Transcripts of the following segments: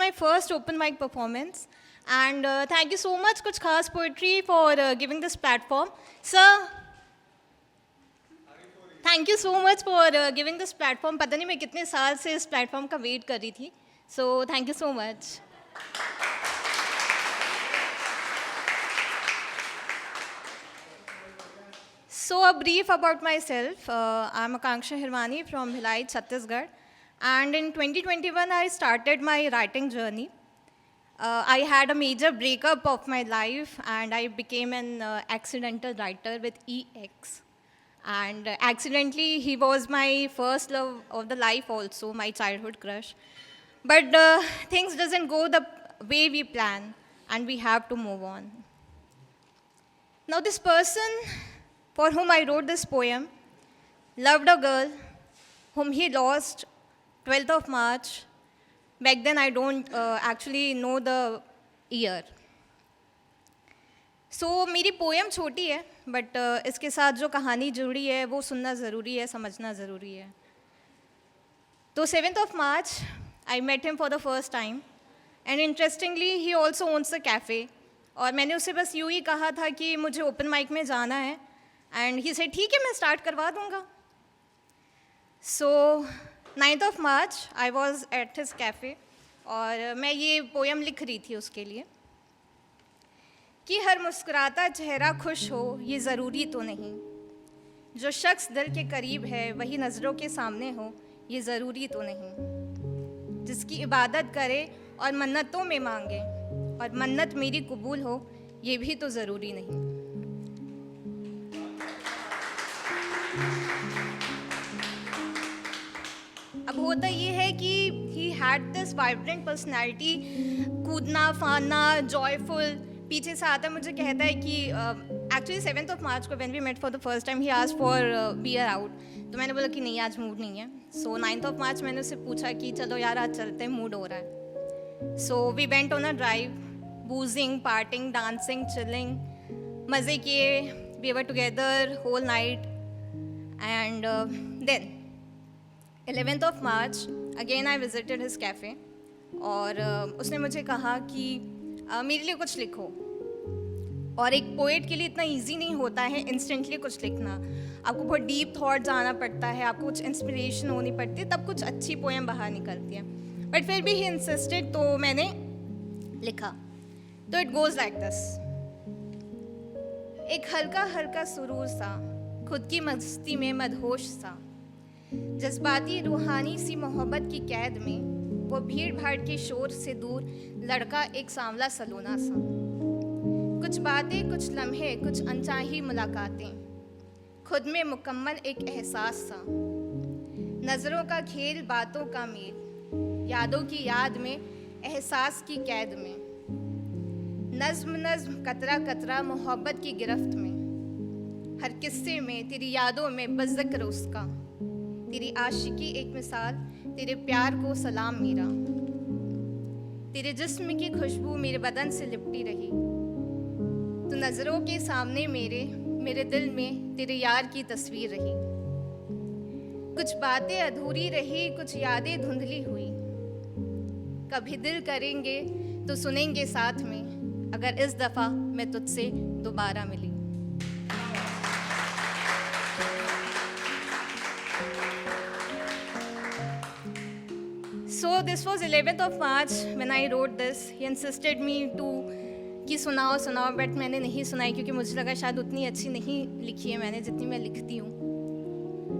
my first open mic performance. And thank you so much, Kuch Khas Poetry, for giving this platform. Sir, thank you so much for giving this platform. पता नहीं मैं कितने साल से इस platform का wait कर रही थी. So thank you so much. So a brief about myself. I'm Akanksha Hirmani from Bhilai, Chhattisgarh. And in 2021, I started my writing journey. I had a major breakup of my life and I became an accidental writer with EX. And accidentally, he was my first love of the life also, my childhood crush. But things doesn't go the way we plan and we have to move on. Now this person for whom I wrote this poem loved a girl whom he lost 12th of March. Back then I don't actually know the year. So मेरी poem छोटी है but इसके साथ जो कहानी जुड़ी है वो सुनना ज़रूरी है, समझना ज़रूरी है. तो 7th of March I met him for the first time and interestingly he also owns a cafe. और मैंने उसे बस यूँ ही कहा था कि मुझे ओपन माइक में जाना है एंड ही से ठीक है मैं स्टार्ट करवा दूँगा. सो 9th of March I was at his cafe और मैं ये पोएम लिख रही थी उसके लिए कि हर मुस्कुराता चेहरा खुश हो ये ज़रूरी तो नहीं, जो शख्स दिल के करीब है वही नज़रों के सामने हो ये ज़रूरी तो नहीं, जिसकी इबादत करे और मन्नतों में मांगे और मन्नत मेरी कबूल हो ये भी तो ज़रूरी नहीं. अब होता ये है कि he had this vibrant personality, कूदना फाना जॉयफुल. पीछे से आता है मुझे कहता है कि एक्चुअली 7th of March को when we met for the first time ही आस्क्ड फॉर बियर आउट. तो मैंने बोला कि नहीं आज मूड नहीं है. सो 9th of March मैंने उससे पूछा कि चलो यार आज चलते हैं, मूड हो रहा है. So we went on a drive, boozing partying dancing chilling, मज़े किए, we were together whole night. And then 11th of March again I visited his cafe और उसने मुझे कहा कि मेरे लिए कुछ लिखो. और एक पोएट के लिए इतना इजी नहीं होता है इंस्टेंटली कुछ लिखना. आपको बहुत डीप थॉट जाना पड़ता है, आपको कुछ इंस्पिरेशन होनी पड़ती है, तब कुछ अच्छी पोएम बाहर निकलती है. बट फिर भी ही इंसिस्टेड तो मैंने लिखा. तो इट गोज़ लाइक दिस. एक हल्का हल्का सुरूर सा, खुद की मस्ती में मदहोश सा, जज्बाती रूहानी सी मोहब्बत की कैद में, वो भीड़ भाड़ के शोर से दूर लड़का एक सांवला सलोना सा. कुछ बातें कुछ लम्हे कुछ अनचाही मुलाकातें, खुद में मुकम्मल एक एहसास सा, नज़रों का खेल बातों का मेल, यादों की याद में एहसास की कैद में, नज्म नज्म कतरा कतरा मोहब्बत की गिरफ्त में, हर किस्से में तेरी यादों में बस ज़िक्र उसका, तेरी आशिकी एक मिसाल, तेरे प्यार को सलाम मेरा, तेरे जिस्म की खुशबू मेरे बदन से लिपटी रही, तो नज़रों के सामने मेरे दिल में तेरे यार की तस्वीर रही. कुछ बातें अधूरी रही कुछ यादें धुंधली हुई, कभी दिल करेंगे तो सुनेंगे साथ में, अगर इस दफ़ा मैं तुझसे दोबारा मिली. So this was 11th of March when I wrote this. He insisted me to कि सुनाओ सुनाओ, बट मैंने नहीं सुनाई क्योंकि मुझे लगा शायद उतनी अच्छी नहीं लिखी है मैंने जितनी मैं लिखती हूँ.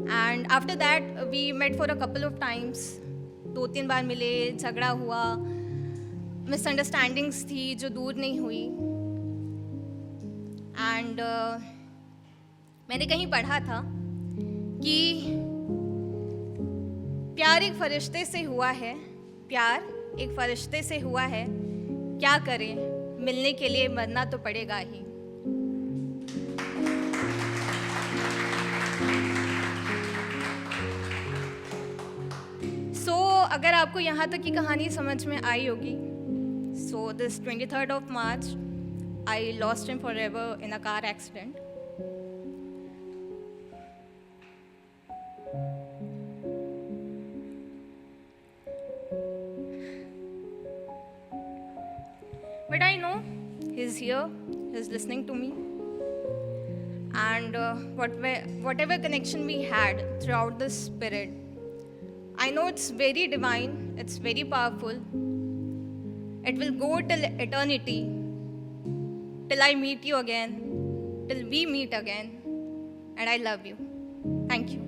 And after that we met for a couple of times. 2-3 बार मिले, झगड़ा हुआ, मिसअंडरस्टैंडिंग्स थी जो दूर नहीं हुई. एंड मैंने कहीं पढ़ा था कि प्यार एक फरिश्ते से हुआ है, प्यार एक फरिश्ते से हुआ है, क्या करें मिलने के लिए मरना तो पड़ेगा ही. सो अगर आपको यहाँ तक की कहानी समझ में आई होगी, so this 23rd of March I lost him forever in a car accident. But I know He's here, He's listening to me. And whatever connection we had throughout this period, I know it's very divine, it's very powerful. It will go till eternity, till I meet you again, till we meet again. And I love you. Thank you.